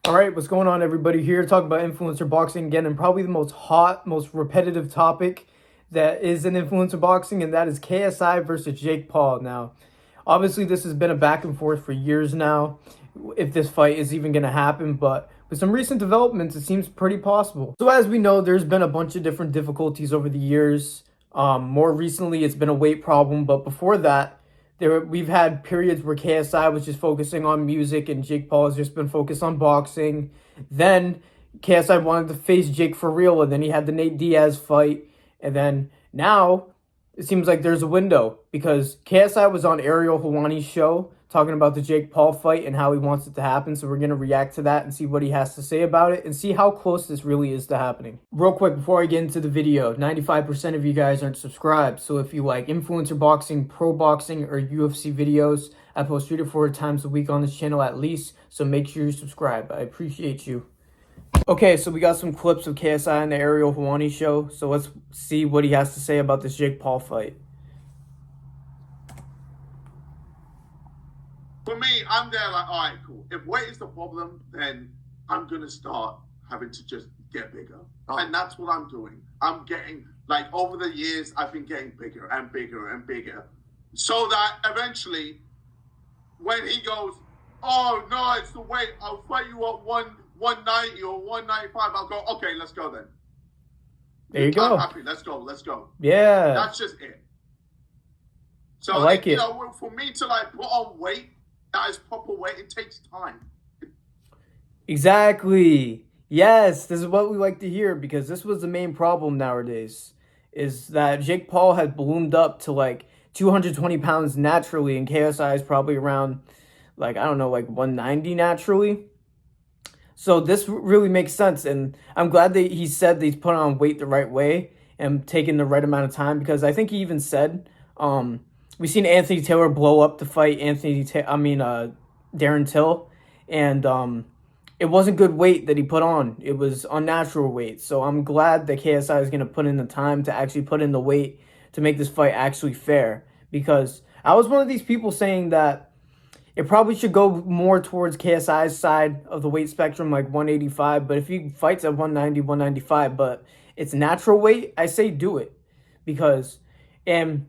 All right, what's going on, everybody? Here talking about influencer boxing again, and probably the most hot, most repetitive topic that is in influencer boxing, and that is KSI versus Jake Paul. Now, obviously, this has been a back and forth for years now, if this fight is even going to happen, but with some recent developments, it seems pretty possible. So, as we know, there's been a bunch of different difficulties over the years. More recently, it's been a weight problem, but before that, we've had periods where KSI was just focusing on music and Jake Paul has just been focused on boxing. Then KSI wanted to face Jake for real, and then he had the Nate Diaz fight. And then now it seems like there's a window because KSI was on Ariel Helwani's show talking about the Jake Paul fight and how he wants it to happen. So we're going to react to that and see what he has to say about it and see how close this really is to happening. Real quick, before I get into the video, 95% of you guys aren't subscribed. So if you like influencer boxing, pro boxing, or UFC videos, I post 3 to 4 times a week on this channel at least. So make sure you subscribe. I appreciate you. Okay, so we got some clips of KSI on the Ariel Helwani show. So let's see what he has to say about this Jake Paul fight. For me, I'm there like, all right, cool. If weight is the problem, then I'm going to start having to just get bigger. Oh. And that's what I'm doing. I'm getting, like, over the years, I've been getting bigger and bigger and bigger. So that eventually, when he goes, oh, no, it's the weight. I'll fight you at 190 or 195. I'll go, okay, let's go then. There you go. I'm happy. Let's go. Yeah. That's just it. So, I like it. You know, for me to, like, put on weight, that is proper weight, it takes time. Exactly. Yes, this is what we like to hear because this was the main problem nowadays is that Jake Paul had ballooned up to like 220 pounds naturally and KSI is probably around like, I don't know, like 190 naturally. So this really makes sense. And I'm glad that he said that he's put on weight the right way and taking the right amount of time because I think he even said, we've seen Anthony Taylor blow up to fight Darren Till, and it wasn't good weight that he put on. It was unnatural weight. So I'm glad that KSI is going to put in the time to actually put in the weight to make this fight actually fair. Because I was one of these people saying that it probably should go more towards KSI's side of the weight spectrum, like 185. But if he fights at 190, 195, but it's natural weight, I say do it. Because, and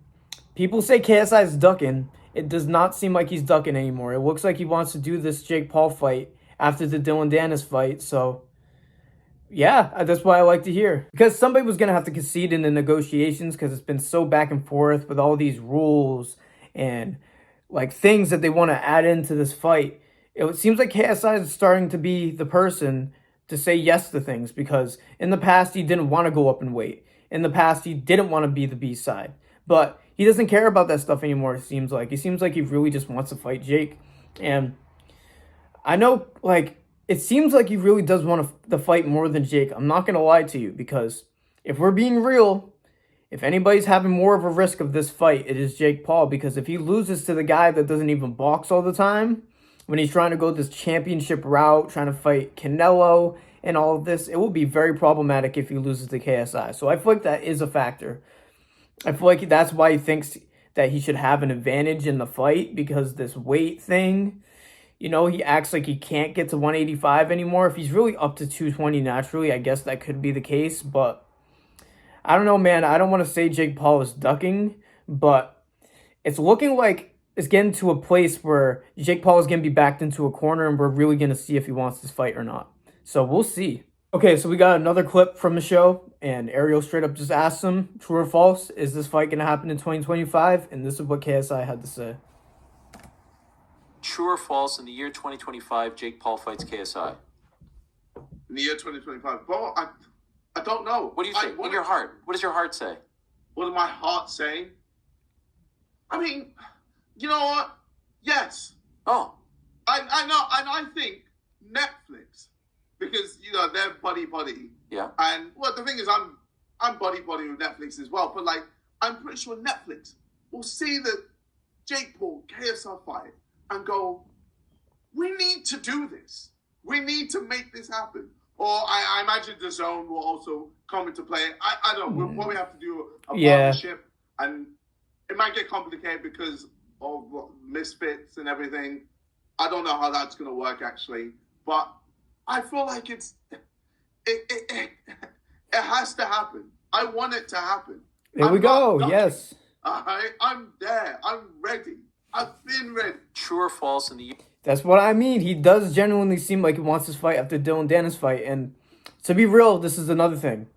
people say KSI is ducking. It does not seem like he's ducking anymore. It looks like he wants to do this Jake Paul fight after the Dylan Dennis fight. So, yeah, that's what I like to hear. Because somebody was going to have to concede in the negotiations because it's been so back and forth with all these rules and like things that they want to add into this fight. It seems like KSI is starting to be the person to say yes to things because in the past he didn't want to go up in weight. In the past he didn't want to be the B side. But he doesn't care about that stuff anymore, it seems like. It seems like he really just wants to fight Jake. And I know, like, it seems like he really does want to fight more than Jake. I'm not going to lie to you because if we're being real, if anybody's having more of a risk of this fight, it is Jake Paul. Because if he loses to the guy that doesn't even box all the time, when he's trying to go this championship route, trying to fight Canelo and all of this, it will be very problematic if he loses to KSI. So I feel like that is a factor. I feel like that's why he thinks that he should have an advantage in the fight because this weight thing, you know, he acts like he can't get to 185 anymore. If he's really up to 220 naturally, I guess that could be the case. But I don't know, man. I don't want to say Jake Paul is ducking, but it's looking like it's getting to a place where Jake Paul is going to be backed into a corner and we're really going to see if he wants this fight or not. So we'll see. Okay, so we got another clip from the show, and Ariel straight up just asked him, true or false, is this fight going to happen in 2025? And this is what KSI had to say. True or false, in the year 2025, Jake Paul fights KSI? In the year 2025? Bro, I don't know. What do you think? In your heart? What does your heart say? What does my heart say? I mean, you know what? Yes. Oh. I know, and I think Netflix, because, you know, they're buddy. Yeah. And, well, the thing is, I'm buddy with Netflix as well. But, like, I'm pretty sure Netflix will see the Jake Paul KSI fight and go, we need to do this. We need to make this happen. Or I imagine the Zone will also come into play. I don't know. We'll probably have to do a partnership. And it might get complicated because of Misfits and everything. I don't know how that's going to work, actually. But I feel like it has to happen. I want it to happen. There we go. Ducking. Yes. I'm there. I'm ready. I've been ready. True or false in the That's what I mean. He does genuinely seem like he wants this fight after Dylan Dennis fight. And to be real, this is another thing.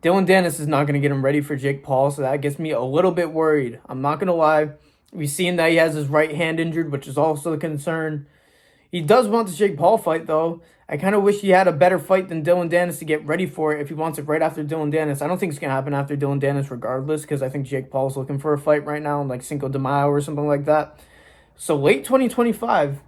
Dylan Dennis is not going to get him ready for Jake Paul, so that gets me a little bit worried. I'm not going to lie. We've seen that he has his right hand injured, which is also a concern. He does want the Jake Paul fight, though. I kind of wish he had a better fight than Dylan Dennis to get ready for it if he wants it right after Dylan Dennis. I don't think it's going to happen after Dylan Dennis regardless, because I think Jake Paul's looking for a fight right now, like Cinco de Mayo or something like that. So late 2025,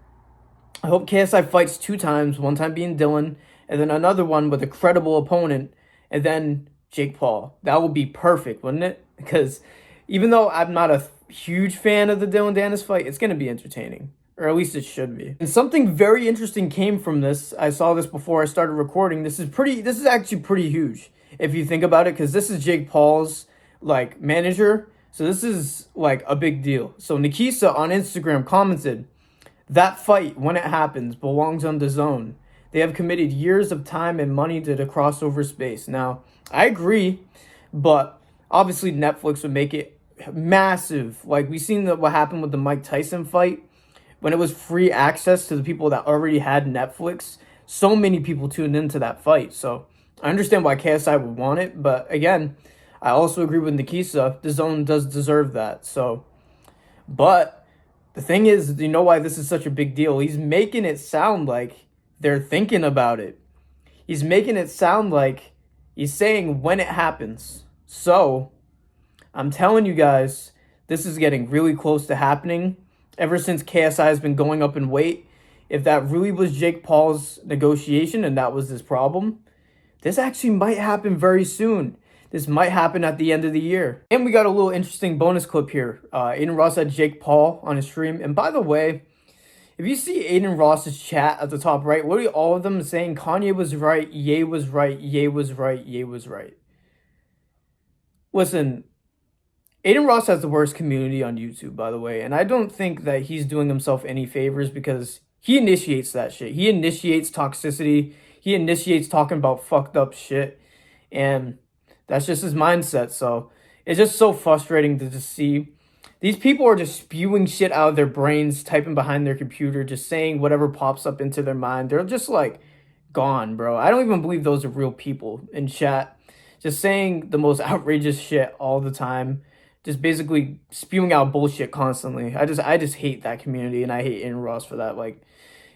I hope KSI fights 2 times, one time being Dylan, and then another one with a credible opponent, and then Jake Paul. That would be perfect, wouldn't it? Because even though I'm not a huge fan of the Dylan Dennis fight, it's going to be entertaining. Or at least it should be. And something very interesting came from this. I saw this before I started recording. This is actually pretty huge if you think about it, because this is Jake Paul's like manager. So this is like a big deal. So Nikisa on Instagram commented, "That fight, when it happens, belongs on DAZN. They have committed years of time and money to the crossover space." Now, I agree, but obviously Netflix would make it massive. Like we seen what happened with the Mike Tyson fight. When it was free access to the people that already had Netflix, so many people tuned into that fight. So I understand why KSI would want it, but again, I also agree with Nikisa. DAZN does deserve that. So, but the thing is, you know why this is such a big deal? He's making it sound like they're thinking about it. He's making it sound like he's saying when it happens. So, I'm telling you guys, this is getting really close to happening. Ever since KSI has been going up in weight, if that really was Jake Paul's negotiation and that was his problem, this actually might happen very soon. This might happen at the end of the year. And we got a little interesting bonus clip here. Aiden Ross had Jake Paul on his stream. And by the way, if you see Aiden Ross's chat at the top right, what are all of them saying? Kanye was right, Ye was right, Ye was right, Ye was right. Listen, Aiden Ross has the worst community on YouTube, by the way, and I don't think that he's doing himself any favors because he initiates that shit. He initiates toxicity. He initiates talking about fucked up shit, and that's just his mindset. So it's just so frustrating to just see these people are just spewing shit out of their brains, typing behind their computer, just saying whatever pops up into their mind. They're just like gone, bro. I don't even believe those are real people in chat, just saying the most outrageous shit all the time. Just basically spewing out bullshit constantly. I just hate that community, and I hate Aiden Ross for that. Like,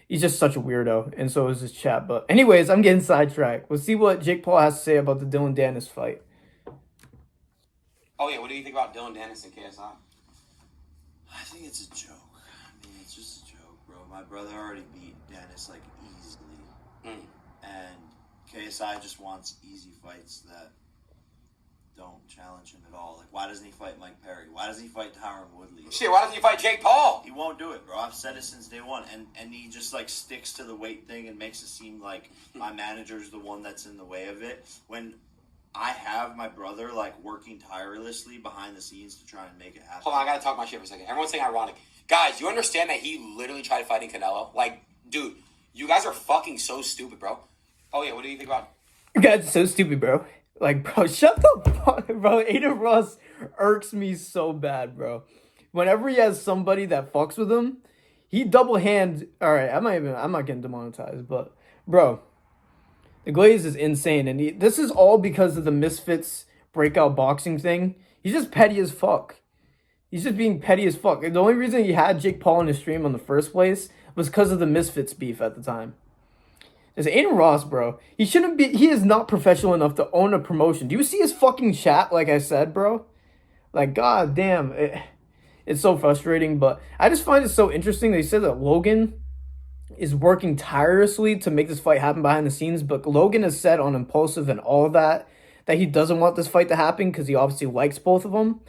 he's just such a weirdo, and so is his chat. But anyways, I'm getting sidetracked. Let's see what Jake Paul has to say about the Dylan Dennis fight. Oh yeah, what do you think about Dylan Dennis and KSI? I think it's a joke. I mean, it's just a joke, bro. My brother already beat Dennis like easily, and KSI just wants easy fights that don't challenge him at all. Like, why doesn't he fight Mike Perry? Why doesn't he fight Tyron Woodley? Shit, why doesn't he fight Jake Paul? He won't do it, bro. I've said it since day one. And he just, like, sticks to the weight thing and makes it seem like my manager's the one that's in the way of it. When I have my brother, like, working tirelessly behind the scenes to try and make it happen. Hold on, I gotta talk my shit for a second. Everyone's saying ironic. Guys, you understand that he literally tried fighting Canelo? Like, dude, you guys are fucking so stupid, bro. Oh yeah, what do you think about... You guys are so stupid, bro. Like, bro, shut the fuck, bro. Aiden Ross irks me so bad, bro. Whenever he has somebody that fucks with him, he double hand. All right, I'm not getting demonetized, but bro, the Glaze is insane, and this is all because of the Misfits breakout boxing thing. He's just petty as fuck. He's just being petty as fuck. The only reason he had Jake Paul in his stream in the first place was because of the Misfits beef at the time. It's Aiden Ross, bro. He is not professional enough to own a promotion. Do you see his fucking chat, like I said, bro? Like, god damn. It's so frustrating, but I just find it so interesting. They said that Logan is working tirelessly to make this fight happen behind the scenes, but Logan has said on Impulsive and all of that he doesn't want this fight to happen because he obviously likes both of them.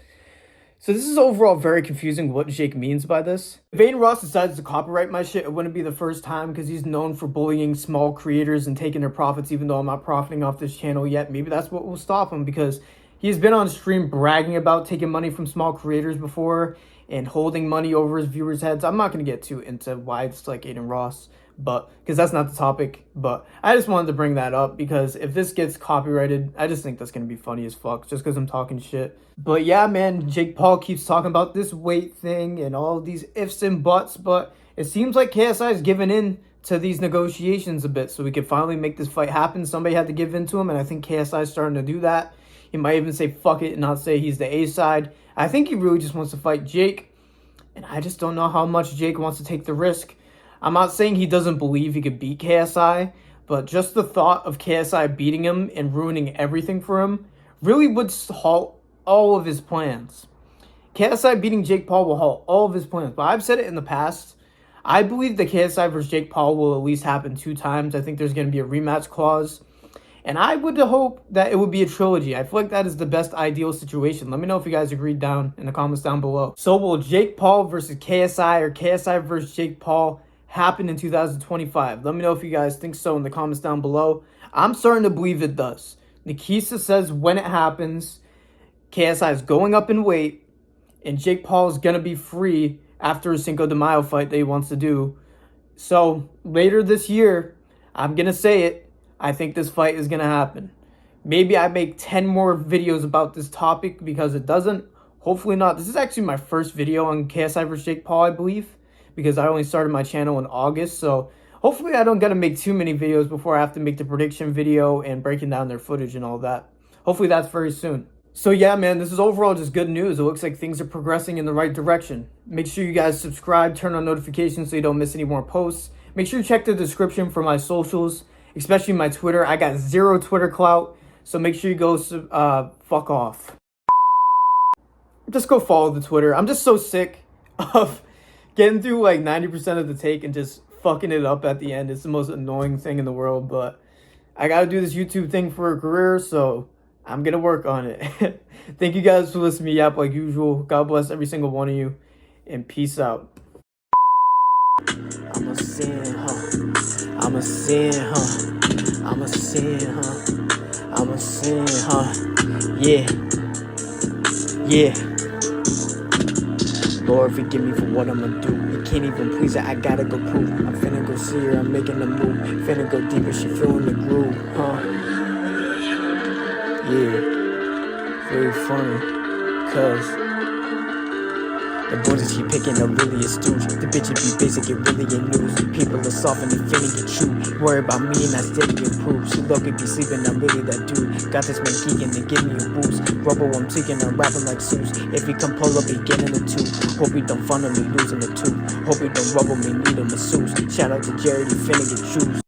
So this is overall very confusing what Jake means by this. If Aiden Ross decides to copyright my shit, it wouldn't be the first time because he's known for bullying small creators and taking their profits even though I'm not profiting off this channel yet. Maybe that's what will stop him because he's been on stream bragging about taking money from small creators before and holding money over his viewers' heads. I'm not going to get too into why it's like Aiden Ross. but because that's not the topic. But I just wanted to bring that up because if this gets copyrighted, I just think that's gonna be funny as fuck just because I'm talking shit. But yeah, man, Jake Paul keeps talking about this weight thing and all these ifs and buts, but it seems like KSI is giving in to these negotiations a bit so we could finally make this fight happen. Somebody had to give in to him, and I think KSI is starting to do that. He might even say fuck it and not say he's the A side. I think he really just wants to fight Jake, and I just don't know how much Jake wants to take the risk. I'm not saying he doesn't believe he could beat KSI, but just the thought of KSI beating him and ruining everything for him really would halt all of his plans. KSI beating Jake Paul will halt all of his plans, but I've said it in the past. I believe the KSI versus Jake Paul will at least happen 2 times. I think there's going to be a rematch clause. And I would hope that it would be a trilogy. I feel like that is the best ideal situation. Let me know if you guys agree down in the comments down below. So will Jake Paul versus KSI or KSI versus Jake Paul happen in 2025? Let me know if you guys think so in the comments down below. I'm starting to believe it does. Nikisa says when it happens, KSI is going up in weight, and Jake Paul is going to be free after a Cinco de Mayo fight that he wants to do. So later this year, I'm going to say it, I think this fight is going to happen. Maybe I make 10 more videos about this topic because it doesn't. Hopefully not. This is actually my first video on KSI vs. Jake Paul, I believe, because I only started my channel in August. So hopefully I don't got to make too many videos before I have to make the prediction video and breaking down their footage and all that. Hopefully that's very soon. So yeah, man, this is overall just good news. It looks like things are progressing in the right direction. Make sure you guys subscribe, turn on notifications so you don't miss any more posts. Make sure you check the description for my socials, especially my Twitter. I got 0 Twitter clout, so make sure you go fuck off. Just go follow the Twitter. I'm just so sick of getting through like 90% of the take and just fucking it up at the end. It's the most annoying thing in the world, but I gotta do this YouTube thing for a career, so I'm gonna work on it. Thank you guys for listening to me yap like usual. God bless every single one of you, and peace out. I'm a sin, huh? I'm a sin, huh? I'm a sin, huh? I'm a sin, huh? Yeah. Yeah. Lord, forgive me for what I'ma do. You can't even please her, I gotta go prove. I'm finna go see her, I'm making a move. Finna go deeper, she feeling the groove, huh? Yeah. Very funny, cause the boys that she picking are really astute. The bitches be basic, it really ain't news. People are soft and they finna get true. Worry about me and I steady improve. She lucky be sleeping, I'm really that dude. Got this man geeking and give me a boost. Rubber, I'm tweaking, I'm rapping like Zeus. If he come pull up, he getting a 2. Hope he don't funnel me losing a 2. Hope he don't rubble me, need a masseuse. Shout out to Jared, he finna get shoes.